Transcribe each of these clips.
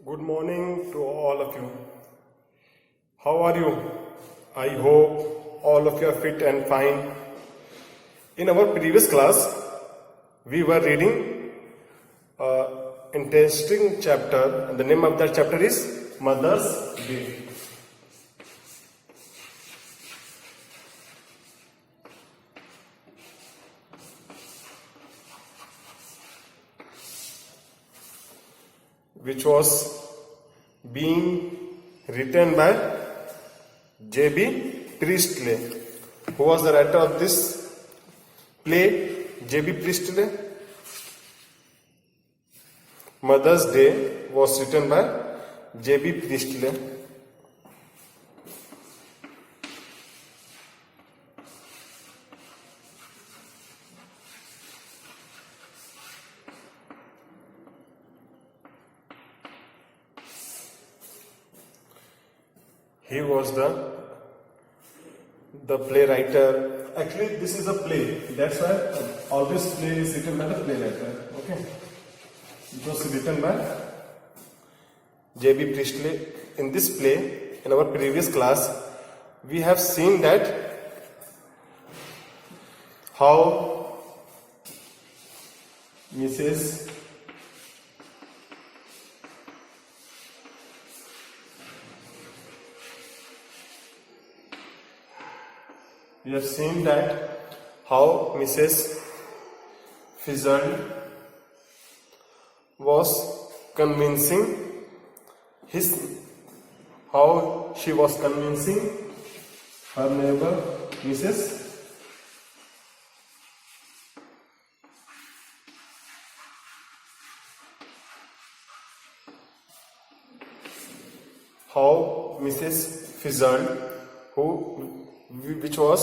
Good morning to all of you. How are you? I hope all of you are fit and fine. In our previous class, we were reading an interesting chapter, and the name of that chapter is Mother's Day. Which was being written by J.B. Priestley. Who was the writer of this play? J.B. Priestley. Mother's Day was written by J.B. Priestley. He was the playwright. Actually, this is a play. That's why all this play is written by the playwright. Okay, it was written by J.B. Priestley. In this play, in our previous class, we have seen that how Mrs. We have seen that how Mrs. Fizzard was convincing how she was convincing her neighbor Mrs. How Mrs. Fizzard, which was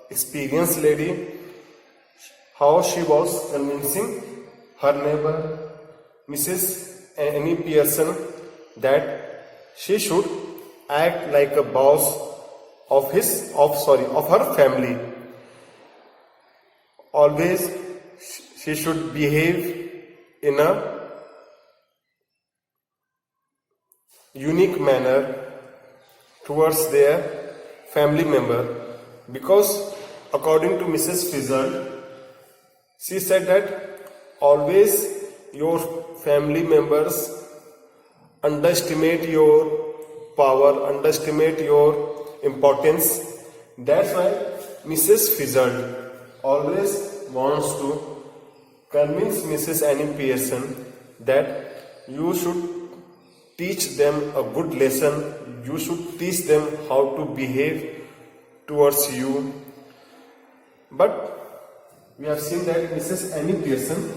experienced lady, how she was convincing her neighbor Mrs. Annie Pearson that she should act like a boss of her family. Always she should behave in a unique manner towards their family member, because according to Mrs. Fizzard, she said that always your family members underestimate your power, underestimate your importance. That's why Mrs. Fizzard always wants to convince Mrs. Annie Pearson that you should teach them a good lesson. You should teach them how to behave towards you. But we have seen that Mrs. Annie Pearson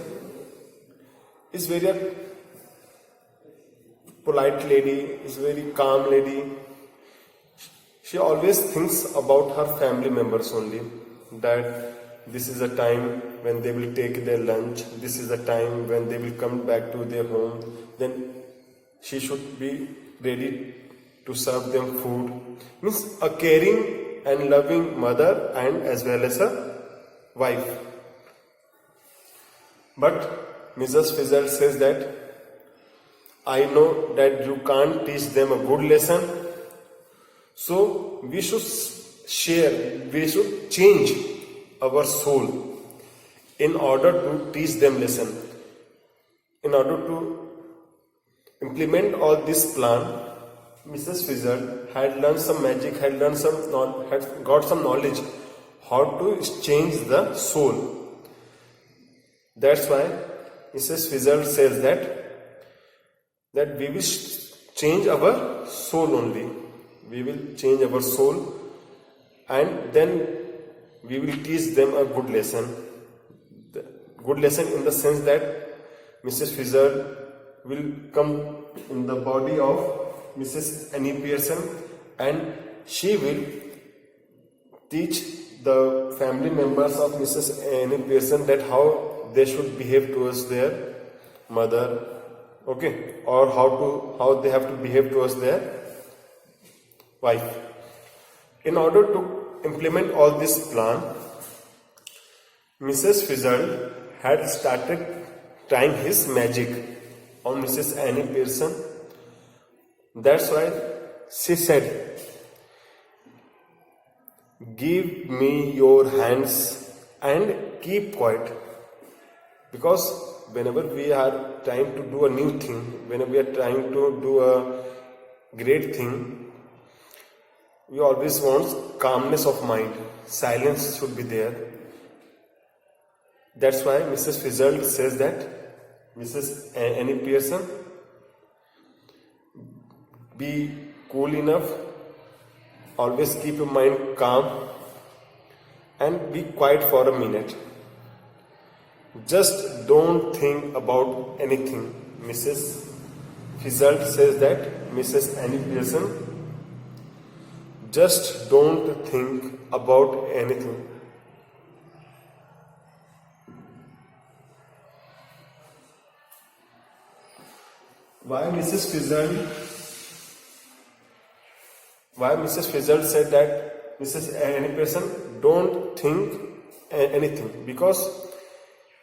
is very polite lady, is very calm lady. She always thinks about her family members only, that this is a time when they will take their lunch, this is a time when they will come back to their home, then she should be ready to serve them food. Means a caring and loving mother and as well as a wife. But Mrs. Fizzard says that I know that you can't teach them a good lesson, so we should change our soul in order to teach them lesson. In order to implement all this plan, Mrs. Fizzard had learned some magic, had got some knowledge how to change the soul. That's why Mrs. Fizzard says that we will change our soul only. We will change our soul, and then we will teach them a good lesson. The good lesson in the sense that Mrs. Fizzard will come in the body of Mrs. Annie Pearson, and she will teach the family members of Mrs. Annie Pearson that how they should behave towards their mother, okay, or how they have to behave towards their wife. In order to implement all this plan, Mrs. Fizzard had started trying his magic. on Mrs. Annie Pearson. That's why she said, "Give me your hands and keep quiet." Because whenever we are trying to do a new thing, whenever we are trying to do a great thing, we always want calmness of mind. Silence should be there. That's why Mrs. Fitzgerald says that, Mrs. Annie Pearson, be cool enough, always keep your mind calm, and be quiet for a minute. Just don't think about anything. Mrs. Fitzgerald says that, Mrs. Annie Pearson, just don't think about anything. Why Mrs. Fitzgerald said that, Mrs. Annie Pearson, don't think anything? Because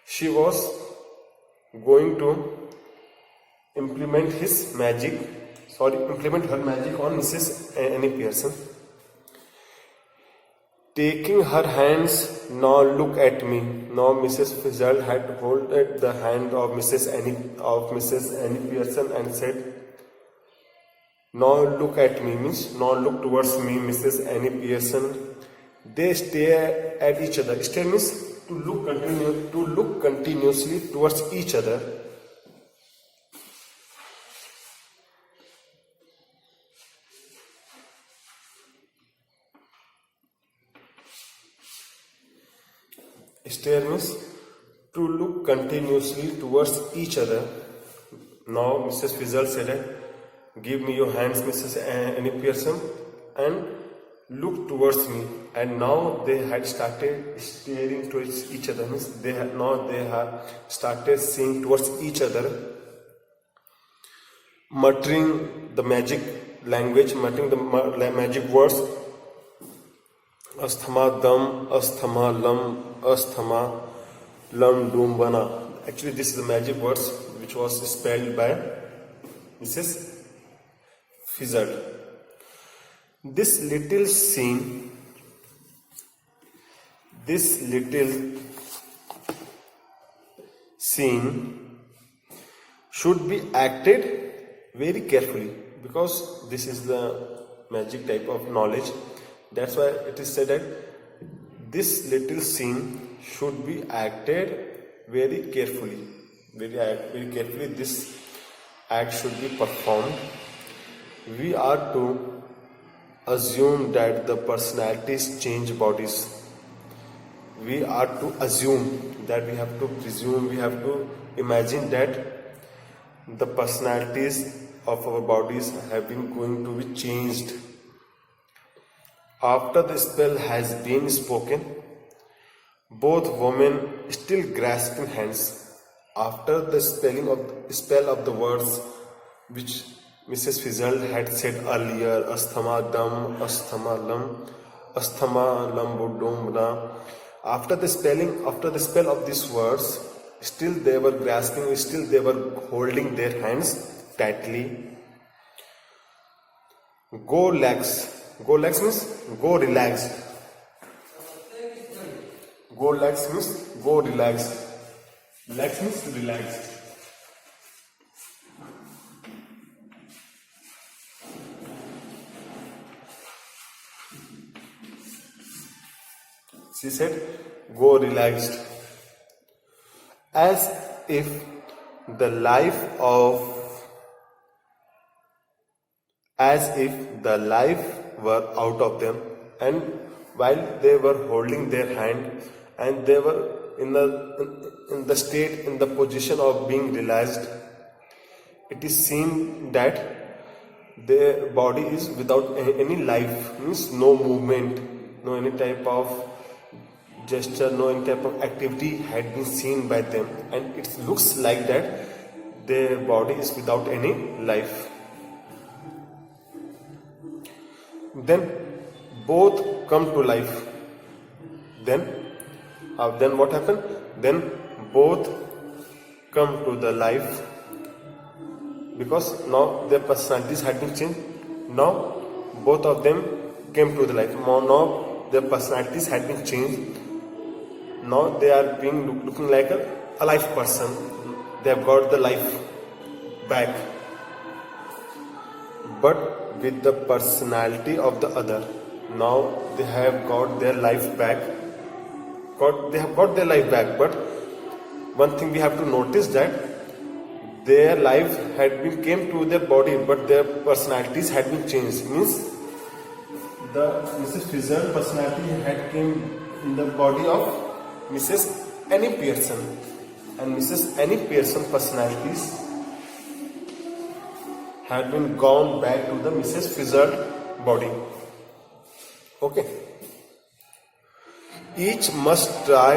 she was going to implement her magic on Mrs. Annie Pearson. Taking her hands, "Now look at me." Now Mrs. Fitzgerald had holded the hand of Mrs. Annie Pearson and said, "Now look at me," means now look towards me, Mrs. Annie Pearson. They stare at each other. Stare means to look continuously towards each other. Stare means to look continuously towards each other. Now Mrs. Fitzgerald said, "Give me your hands, Mrs. Annie Pearson, and look towards me." And now they had started staring towards each other. Means they have started seeing towards each other, muttering the magic language, muttering the magic words. Asthama dam, asthama lam, asthama lam dum bana. Actually, this is the magic words which was spelled by Mrs. Fitzgerald. This little scene should be acted very carefully, because this is the magic type of knowledge. That's why it is said that this little scene should be acted very carefully. Very carefully this act should be performed. We are to assume that the personalities change bodies. We are to assume that we have to presume, we have to imagine that the personalities of our bodies have been going to be changed. After the spell has been spoken, both women still grasping hands. After the spell of the words which Mrs. Fitzgerald had said earlier, asthama dam, asthama lam, asthama lam budum. After the spell of these words, still they were grasping, still they were holding their hands tightly. Go lax. Go lax means go relaxed. Go lax means go relaxed. Relax means relaxed. She said, "Go relaxed." As if the life were out of them, and while they were holding their hand and they were in the position of being realized, it is seen that their body is without any life, means no movement, no any type of gesture, no any type of activity had been seen by them, and it looks like that their body is without any life. Then both come to life. Then what happened? Then both come to the life, because now their personalities had been changed. Now both of them came to the life. Now their personalities had been changed. Now they are being looking like a alive person. They have got the life back, but with the personality of the other. Now they have got their life back. They have got their life back, but one thing we have to notice that their life had been came to their body, but their personalities had been changed. Means the Mrs. Fitzgerald personality had came in the body of Mrs. Annie Pearson, and Mrs. Annie Pearson personalities had been gone back to the Mrs. Fitzgerald body. Okay. Each must try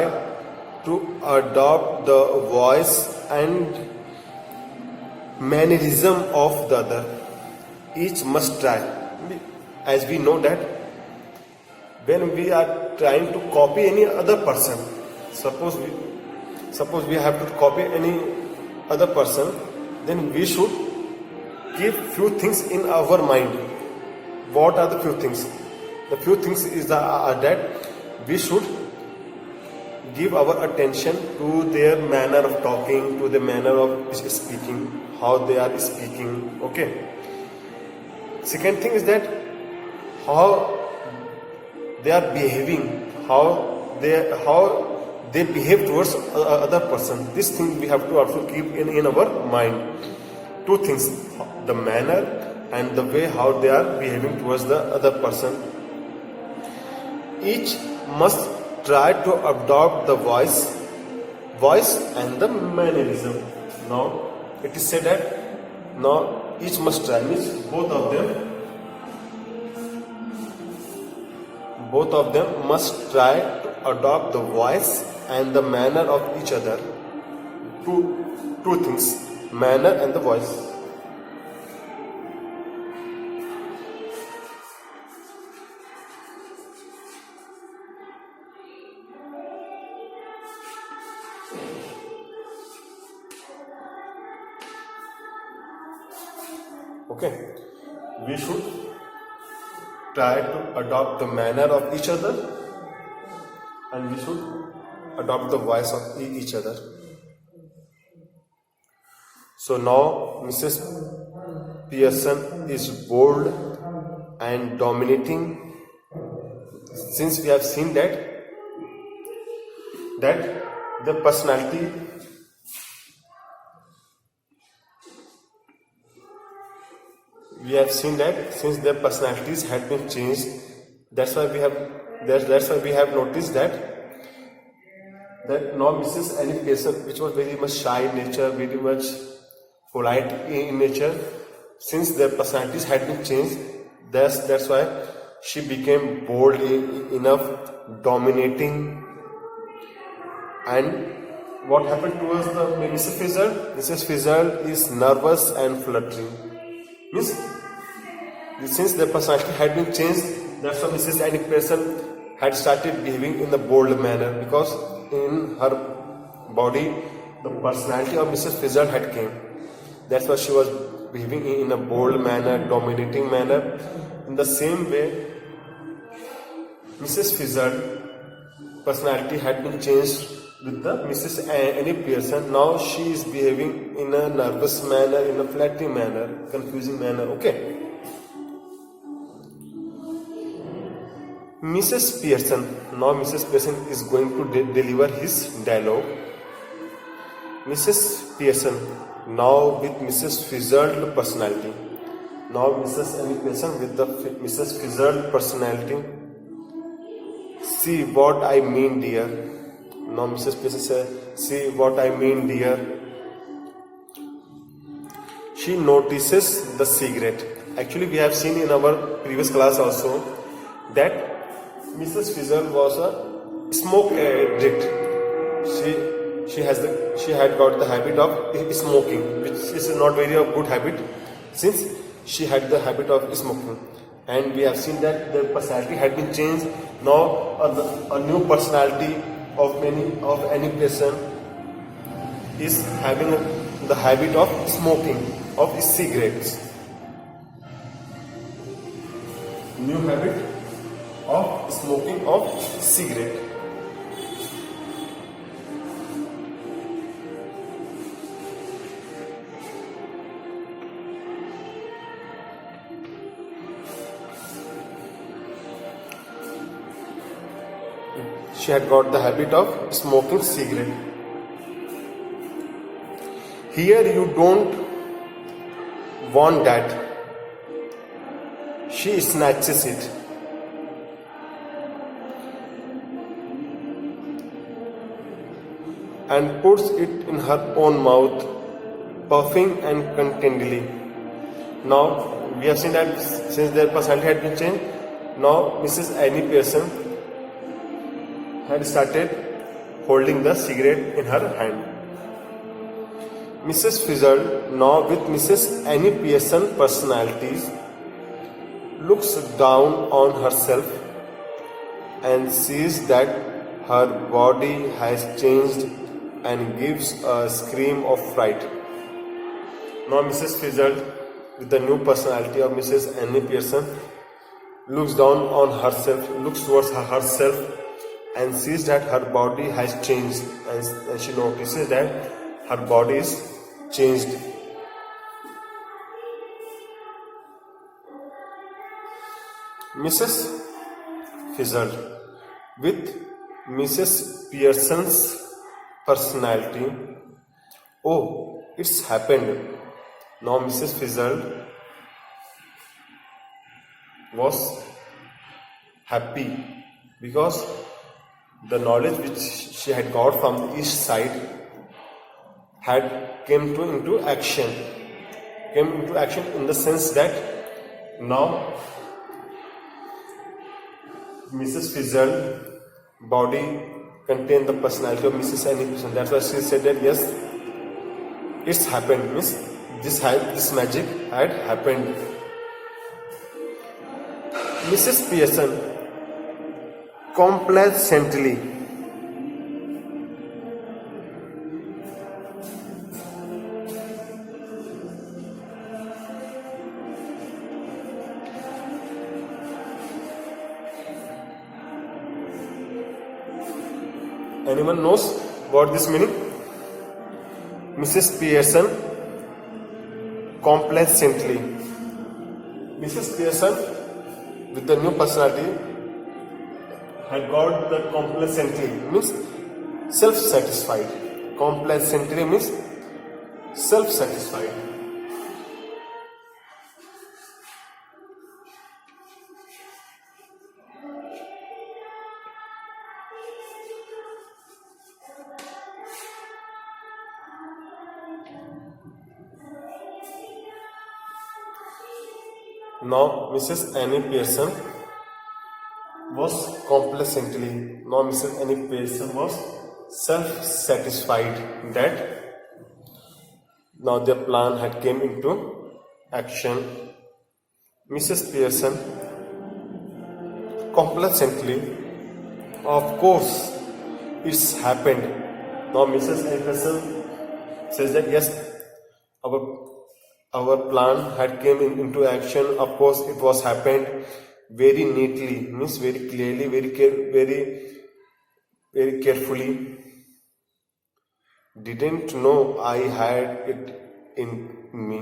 to adopt the voice and mannerism of the other. Each must try. As we know that when we are trying to copy any other person, suppose we have to copy any other person, then we should keep few things in our mind. What are the few things? The few things is that we should give our attention to their manner of talking, to the manner of speaking, how they are speaking. Okay. Second thing is that how they are behaving, how they behave towards other person. This thing we have to also keep in our mind. Two things: the manner and the way how they are behaving towards the other person. Each must try to adopt the voice and the mannerism. Now it is said that now each must try, means both of them must try to adopt the voice and the manner of each other. Two things: manner and the voice. Okay, we should try to adopt the manner of each other, and we should adopt the voice of each other. So now Mrs. Pearson is bold and dominating, since we have seen that the personality since their personalities had been changed, that's why we have noticed that now Mrs. Annie Pearson, which was very much shy in nature, very much polite in nature, since their personalities had been changed, that's why she became bold enough, dominating. And what happened towards the Mrs. Fitzgerald? Mrs. Fitzgerald is nervous and fluttering. Means, since their personality had been changed, that's why Mrs. Annie Pearson had started behaving in a bold manner, because in her body the personality of Mrs. Fitzgerald had came. That's why she was behaving in a bold manner, dominating manner. In the same way, Mrs. Fitzgerald personality had been changed with the Mrs. Annie Pearson. Now she is behaving in a nervous manner, in a flattering manner, confusing manner. Okay. Mrs. Pearson. Now Mrs. Pearson is going to deliver his dialogue. Mrs. Pearson. Now with Mrs. Fitzgerald personality. Now Mrs. Annie Pearson with the Mrs. Fitzgerald personality. See what I mean, dear. Now Mrs. Pearson says, see what I mean, dear. She notices the cigarette. Actually, we have seen in our previous class also that Mrs. Fitzgerald was a smoke addict. She had got the habit of smoking, which is not very a good habit, since she had the habit of smoking. And we have seen that the personality had been changed. Now a new personality of any person is having the habit of smoking of cigarettes. New habit of smoking of cigarette. She had got the habit of smoking cigarette. Here you don't want that. She snatches it. And puts it in her own mouth, puffing and contentedly. Now we have seen that since their personality had been changed, now Mrs. Annie Pearson had started holding the cigarette in her hand. Mrs. Fizzard, now with Mrs. Annie Pearson personalities, looks down on herself and sees that her body has changed and gives a scream of fright. Now Mrs. Fizzard, with the new personality of Mrs. Annie Pearson, looks down on herself, looks towards herself and sees that her body has changed, and she notices that her body is changed. Mrs. Fizzard, with Mrs. Pearson's personality, oh, it's happened. Now Mrs. Fizzard was happy because the knowledge which she had got from the east side had came into action in the sense that now Mrs. Fizzard's body contained the personality of Mrs. Annie Pearson. That's why she said that yes, it's happened. Means this magic had happened. Mrs. Pearson complacently anyone knows what this meaning? Mrs. Pearson complacently. Mrs. Pearson with the new personality had got the complacently means self-satisfied. Complacently means self-satisfied. Now Mrs. Annie Pearson was complacently. Now Mrs. Annie Pearson was self-satisfied that now their plan had came into action. Mrs. Pearson complacently, of course, it's happened. Now Mrs. Annie Pearson says that yes, our plan had came into action. Of course, it was happened very neatly, means very clearly, very carefully. Didn't know I had it in me.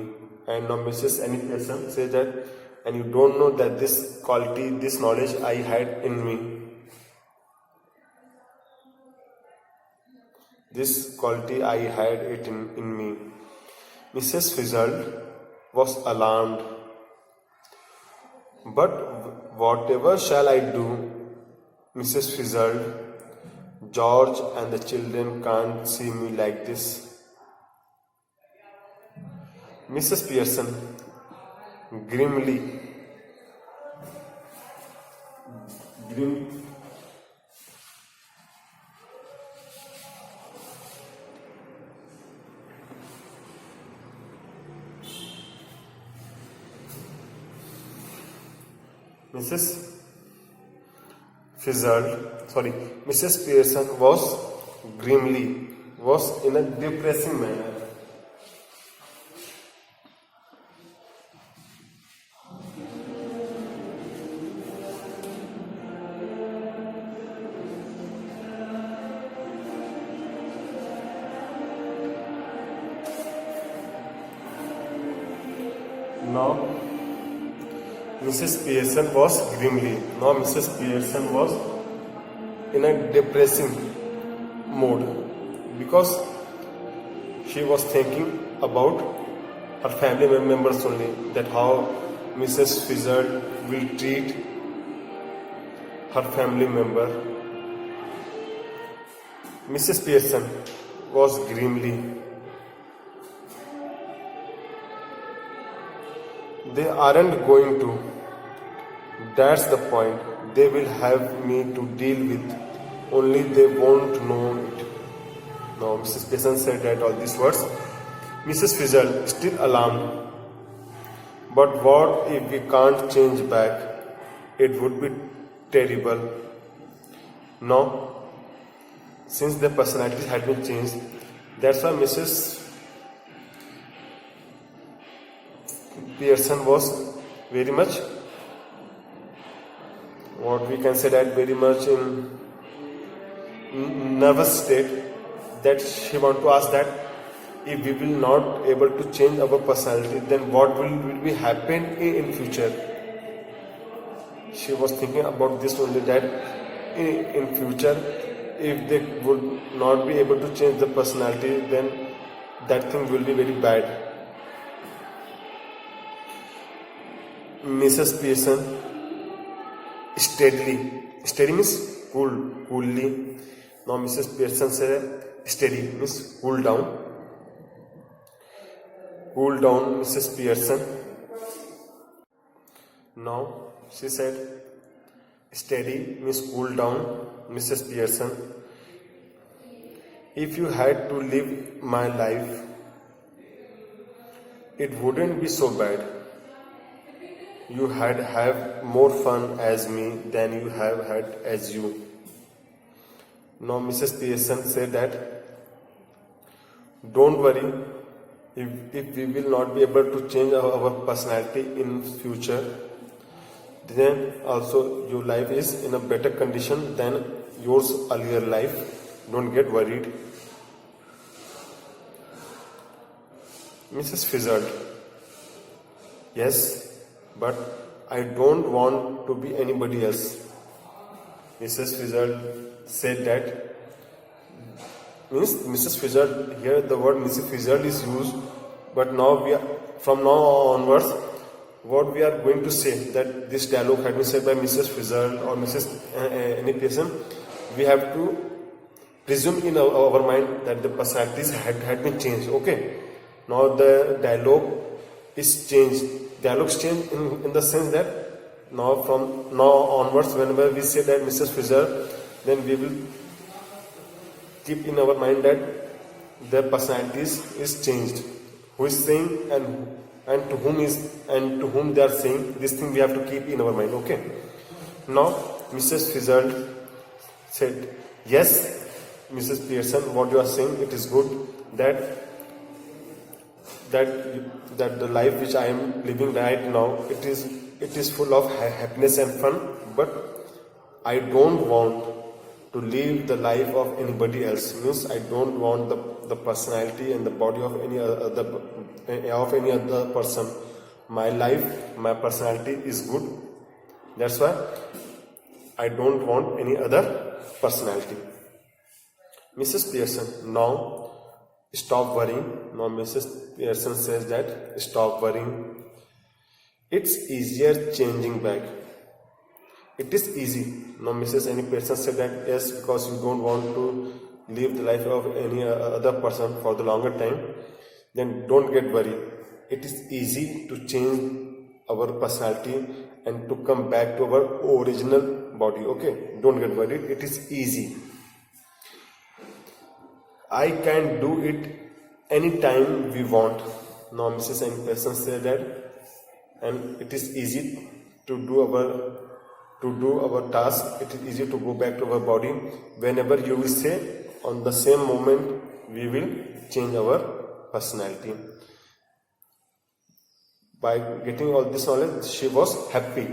And now Mrs. Annie Pearson says that, and you don't know that this quality, this knowledge I had in me. This quality I had it in me. Mrs. Fizzard was alarmed. But whatever shall I do, Mrs. Fizzard? George and the children can't see me like this. Mrs. Pearson grimly Mrs. Pearson was in a depressing manner. Now Mrs. Pearson was grimly. Now Mrs. Pearson was in a depressing mood because she was thinking about her family members only, that how Mrs. Fizzard will treat her family member. Mrs. Pearson was grimly. They aren't going to. That's the point. They will have me to deal with. Only they won't know it. Now, Mrs. Pearson said that all these words. Mrs. Fizzard, still alarmed. But what if we can't change back? It would be terrible. No, since their personalities had been changed, that's why Mrs. Pearson was very much, what we can say, that very much in nervous state, that she want to ask that if we will not able to change our personality, then what will be happen in future. She was thinking about this only, that in future if they would not be able to change the personality, then that thing will be very bad. Mrs. Pearson steady means coolly. Now Mrs. Pearson said steady means cool down, Mrs. Pearson. Now she said steady means cool down, Mrs. Pearson. If you had to live my life, it wouldn't be so bad. You had have more fun as me than you have had as you. Now Mrs. Pearson said that don't worry, if we will not be able to change our personality in future, then also your life is in a better condition than yours earlier life. Don't get worried. Mrs. Fizzard, yes, but I don't want to be anybody else. Mrs. Fizzard said that. Means Mrs. Fizzard, here the word Mrs. Fizzard is used, but now from now onwards, what we are going to say, that this dialogue had been said by Mrs. Fizzard or Mrs. any person, we have to presume in our mind that the personalities had been changed. Okay, now the dialogue is changed. Dialogues change in the sense that now from now onwards, whenever we say that Mrs. Fizzard, then we will keep in our mind that their personalities is changed. Who is saying and to whom they are saying, this thing we have to keep in our mind. Okay. Now Mrs. Fizzard said, yes, Mrs. Pearson, what you are saying, it is good that the life which I am living right now, it is full of happiness and fun, but I don't want to live the life of anybody else. Means I don't want the personality and the body of any other person. My life, my personality is good. That's why I don't want any other personality. Mrs. Pearson, now stop worrying. Now Mrs. Pearson says that stop worrying. It's easier changing back. It is easy. Now Mrs. Annie Pearson said that yes, because you don't want to live the life of any other person for the longer time, then don't get worried. It is easy to change our personality and to come back to our original body. Okay, don't get worried. It is easy. I can do it anytime we want. Now Mrs. Annie Pearson said that, and it is easy to do our task. It is easy to go back to our body whenever you will say. On the same moment we will change our personality. By getting all this knowledge, she was happy.